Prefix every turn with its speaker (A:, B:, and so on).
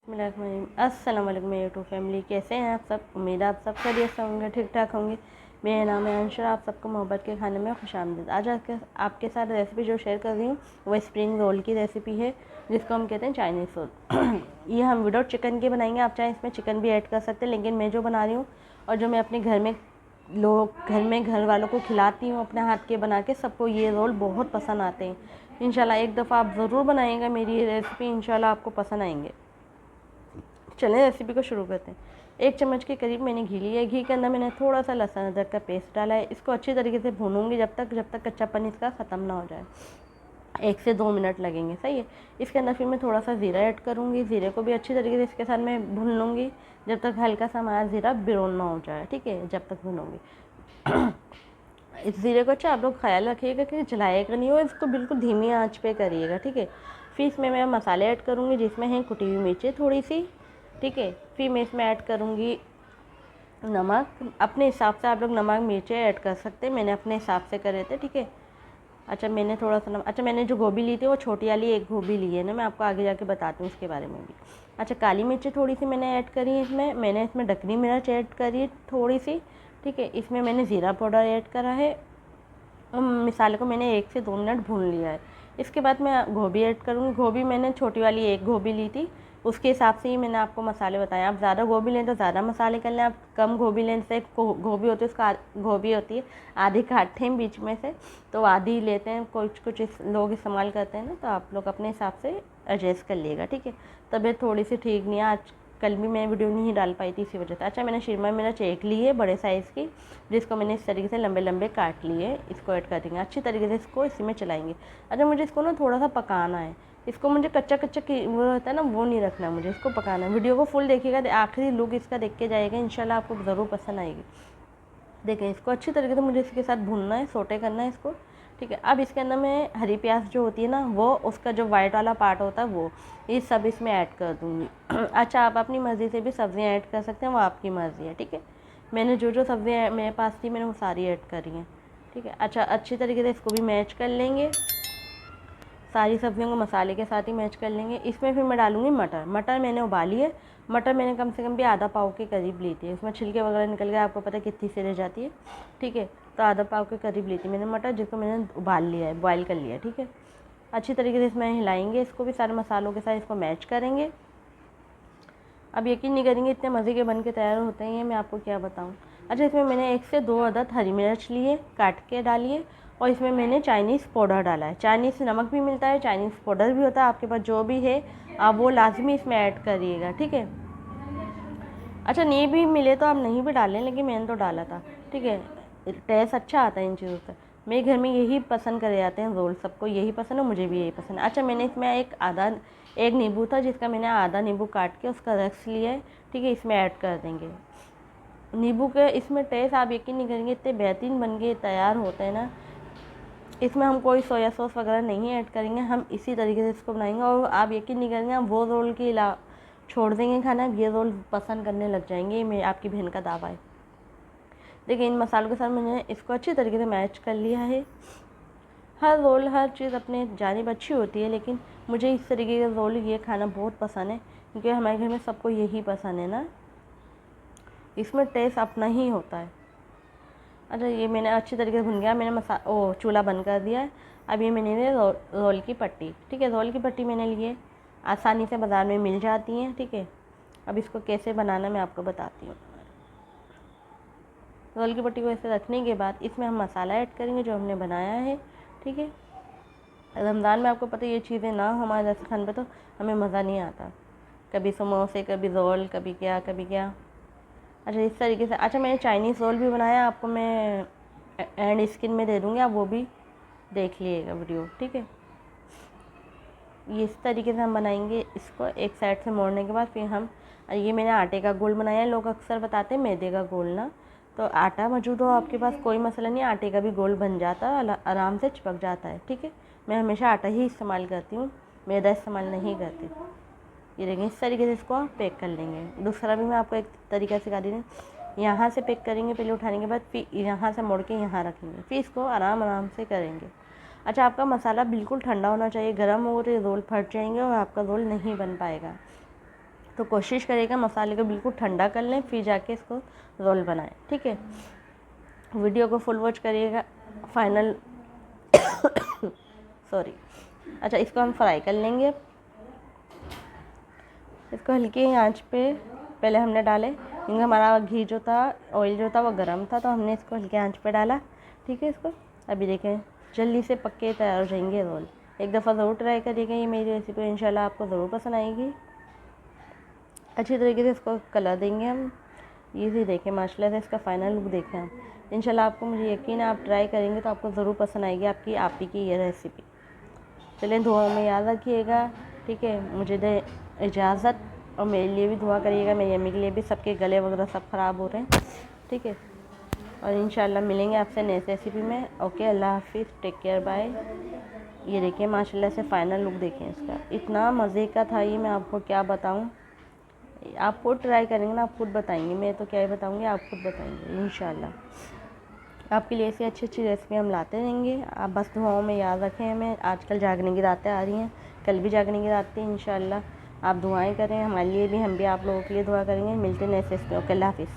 A: अस्सलाम वालेकुम मेरी यूट्यूब फैमिली, कैसे हैं आप सब। उम्मीद है आप सब खैरियत से होंगे, ठीक ठाक होंगे। मेरा नाम है अंशुल, आप सबको मोहब्बत के खाने में खुशामदीद। आज आपके साथ रेसिपी जो शेयर कर रही हूँ वो स्प्रिंग रोल की रेसिपी है, जिसको हम कहते हैं चाइनीज़ रोल। ये हम विदाउट चिकन के बनाएंगे। आप चाहें इसमें चिकन भी ऐड कर सकते हैं, लेकिन मैं जो बना रही हूँ और जो मैं अपने घर वालों को खिलाती हूँ अपने हाथ के बना के, सबको ये रोल बहुत पसंद आते हैं। इंशाल्लाह एक दफ़ा आप ज़रूर बनाएंगे मेरी ये रेसिपी, इंशाल्लाह आपको पसंद आएंगे। चलें रेसिपी को शुरू करते हैं। 1 चम्मच के करीब मैंने घी लिया है। घी के अंदर मैंने थोड़ा सा लहसुन अदरक का पेस्ट डाला है। इसको अच्छी तरीके से भूनूंगी जब तक कच्चापन इसका ख़त्म ना हो जाए। 1 से 2 मिनट लगेंगे, सही है। इसके अंदर फिर मैं थोड़ा सा ज़ीरा ऐड करूँगी। ज़ीरे को भी अच्छी तरीके से इसके साथ मैं भून लूँगी जब तक हल्का सा हमारा ज़ीरा ब्राउन ना हो जाए, ठीक है, जब तक भूनूँगी। इस ज़ीरे को अच्छा आप लोग ख्याल रखिएगा कि जलाएगा नहीं हो, इसको बिल्कुल धीमी आंच पे करिएगा, ठीक है। फिर इसमें मैं मसाले ऐड करूँगी, जिसमें है कुटी हुई मिर्चें थोड़ी सी, ठीक है। फिर मैं इसमें ऐड करूँगी नमक। अपने हिसाब से आप लोग नमक मिर्चें ऐड कर सकते हैं, मैंने अपने हिसाब से करे थे, ठीक है। अच्छा मैंने थोड़ा सा नमक, अच्छा मैंने जो गोभी ली थी वो छोटी वाली एक गोभी ली है ना, मैं आपको आगे जाके बताती हूँ उसके बारे में भी। अच्छा काली मिर्चें थोड़ी सी मैंने ऐड करी है इसमें, मैंने इसमें दखनी मिर्च ऐड करी है थोड़ी सी, ठीक है। इसमें मैंने ज़ीरा पाउडर ऐड करा है। मसाले को मैंने 1 से 2 मिनट भून लिया है। इसके बाद मैं गोभी ऐड करूँगी। गोभी मैंने छोटी वाली एक गोभी ली थी, उसके हिसाब से ही मैंने आपको मसाले बताए। आप ज़्यादा गोभी लें तो ज़्यादा मसाले कर लें, आप कम गोभी लें, जैसे गोभी होती है उसका गोभी होती है आधी काटते हैं बीच में से, तो आधी लेते हैं, कुछ लोग इस्तेमाल करते हैं ना, तो आप लोग अपने हिसाब से एडजस्ट कर लिएगा, ठीक है। तबीयत थोड़ी सी ठीक नहीं है आज, कल भी मैं वीडियो नहीं डाल पाई थी इसी वजह से। अच्छा मैंने शिमला मिर्च एक ली है बड़े साइज़ की, जिसको मैंने इस तरीके से लंबे लंबे काट लिए। इसको ऐड कर देंगे, अच्छी तरीके से इसको इसी में चलाएंगे। अच्छा मुझे इसको ना थोड़ा सा पकाना है, इसको मुझे कच्चा वो होता है ना, वो नहीं रखना, मुझे इसको पकाना है। वीडियो को फुल देखिएगा, आखिरी लुक इसका देख के जाएगा, इंशाल्लाह आपको ज़रूर पसंद आएगी। देखें इसको अच्छी तरीके से मुझे इसके साथ भूनना है, सोटे करना है इसको, ठीक है। अब इसके अंदर मैं हरी प्याज जो होती है ना, वो उसका जो वाइट वाला पार्ट होता है वो, ये सब इसमें ऐड कर दूँगी। अच्छा आप अपनी मर्ज़ी से भी सब्ज़ियाँ ऐड कर सकते हैं, वो आपकी मर्ज़ी है, ठीक है। मैंने जो सब्ज़ियाँ मेरे पास थी मैंने वो सारी ऐड करी हैं, ठीक है। अच्छा अच्छी तरीके से इसको भी मैच कर लेंगे, सारी सब्जियों को मसाले के साथ ही मैच कर लेंगे। इसमें फिर मैं डालूँगी मटर मैंने उबाली है। मटर मैंने कम से कम भी आधा पाव के करीब ली थी, उसमें छिलके वगैरह निकल गए, आपको पता है कितनी सी रह जाती है, ठीक है। तो आधा पाव के करीब ली थी मैंने मटर, जिसको मैंने उबाल लिया है, बॉयल कर लिया है, ठीक है। अच्छी तरीके से इसमें हिलाएंगे, इसको भी सारे मसालों के साथ इसको मैच करेंगे। अब यकीन नहीं करेंगे इतने मज़े के बन के तैयार होते हैं, मैं आपको क्या बताऊँ। अच्छा इसमें मैंने 1 से 2 अदद हरी मिर्च लिए, काट के डालिए, और इसमें मैंने चाइनीज़ पाउडर डाला है। चाइनीज़ नमक भी मिलता है, चाइनीज़ पाउडर भी होता है, आपके पास जो भी है आप वो लाजमी इसमें ऐड करिएगा, ठीक है। अच्छा नहीं भी मिले तो आप नहीं भी डालें, लेकिन मैंने तो डाला था, ठीक है। टेस्ट अच्छा आता है इन चीज़ों से। मेरे घर में यही पसंद करे जाते हैं रोल, सबको यही पसंद है, मुझे भी यही पसंद है। अच्छा मैंने इसमें एक नींबू था, जिसका मैंने आधा नींबू काट के उसका रस लिया है, ठीक है, इसमें ऐड कर देंगे। नींबू के इसमें टेस्ट आप यकीन नहीं करेंगे इतने बेहतरीन बन के तैयार होते हैं ना। इसमें हम कोई सोया सॉस वगैरह नहीं ऐड करेंगे, हम इसी तरीके से इसको बनाएंगे, और आप यकीन नहीं करेंगे आप वो रोल के छोड़ देंगे खाना, ये रोल पसंद करने लग जाएंगे, ये आपकी बहन का दावा है। देखिए इन मसालों के साथ मैंने इसको अच्छी तरीके से मैच कर लिया है। हर रोल हर चीज़ अपने जानिब अच्छी होती है, लेकिन मुझे इस तरीके का रोल ये खाना बहुत पसंद है, क्योंकि हमारे घर में सबको यही पसंद है ना, इसमें टेस्ट अपना ही होता है। अच्छा ये मैंने अच्छी तरीके से भुन गया, मैंने चूल्हा बंद कर दिया है। अब ये मैंने रोल की पट्टी, ठीक है, रोल की पट्टी मैंने ली है, आसानी से बाज़ार में मिल जाती हैं, ठीक है। अब इसको कैसे बनाना मैं आपको बताती हूँ। रोल की पट्टी को ऐसे रखने के बाद इसमें हम मसाला ऐड करेंगे जो हमने बनाया है, ठीक है। रमज़ान में आपको पता है ये चीज़ें ना हो हमारे जैसे खाने पे तो हमें मज़ा नहीं आता, कभी समोसे, कभी रोल, कभी क्या कभी क्या। अच्छा इस तरीके से, अच्छा मैंने चाइनीज़ रोल भी बनाया, आपको मैं एंड स्क्रीन में दे दूँगी, आप वो भी देख लीजिएगा वीडियो, ठीक है। ये इस तरीके से हम बनाएंगे, इसको एक साइड से मोड़ने के बाद फिर हम, ये मैंने आटे का गोल बनाया है, लोग अक्सर बताते हैं मैदे का गोल ना, तो आटा मौजूद हो आपके पास कोई मसला नहीं, आटे का भी गोल बन जाता है, आराम से चिपक जाता है, ठीक है। मैं हमेशा आटा ही इस्तेमाल करती हूँ, मैदा इस्तेमाल नहीं करती। ये देखें इस तरीके से इसको आप पैक कर लेंगे। दूसरा भी मैं आपको एक तरीका सिखा दी हूँ, यहाँ से पैक करेंगे पहले उठाने के बाद, फिर यहाँ से मोड़ के यहाँ रखेंगे, फिर इसको आराम से करेंगे। अच्छा आपका मसाला बिल्कुल ठंडा होना चाहिए, गर्म हो तो रोल फट जाएंगे और आपका रोल नहीं बन पाएगा। तो कोशिश करिएगा मसाले को बिल्कुल ठंडा कर लें, फिर जाके इसको रोल बनाएं। ठीक है, वीडियो को फुल वॉच करिएगा। Final sorry. अच्छा, इसको हम फ्राई कर लेंगे। इसको हल्की आंच पे पहले हमने डाले, क्योंकि हमारा घी जो था, ऑयल जो था वो गर्म था, तो हमने इसको हल्की आंच पे डाला। ठीक है, इसको अभी देखें जल्दी से पक्के तैयार हो जाएंगे रोल। एक दफ़ा ज़रूर ट्राई करिएगा ये मेरी रेसिपी, इंशाल्लाह आपको ज़रूर पसंद आएगी। अच्छी तरीके से इसको कलर देंगे हम। ये भी देखें माशाल्लाह से इसका फाइनल लुक देखें हम। इंशाल्लाह आपको, मुझे यकीन है आप ट्राई करेंगे तो आपको ज़रूर पसंद आएगी आपकी आप ही की ये रेसिपी। चलें, दुआ में याद रखिएगा। ठीक है, मुझे दे इजाज़त, और मेरे लिए भी दुआ करिएगा, मेरी अम्मी के लिए भी। सबके गले वगैरह सब ख़राब हो रहे हैं। ठीक है, और इंशाल्लाह मिलेंगे आपसे नेक्स्ट रेसिपी में। ओके, अल्लाह हाफिज़, टेक केयर, बाय। ये देखिए माशाल्लाह से फाइनल लुक देखें इसका, इतना मज़े का था ये, मैं आपको क्या बताऊं। आप खुद ट्राई करेंगे ना, आप खुद बताएंगे, मैं तो क्या ही बताऊंगी, आप खुद बताएंगे इंशाल्लाह। आपके लिए ऐसी अच्छी अच्छी रेसिपी हम लाते रहेंगे। आप बस दुआओं में याद रखें हमें। आजकल जागने की रातें आ रही हैं, कल भी जागने की रातें इंशाल्लाह। आप दुआएं करें हमारे लिए भी, हम भी आप लोगों के लिए दुआ करेंगे। मिलते हैं नेक्स्ट रेसिपी। ओके, अल्लाह हाफिज़।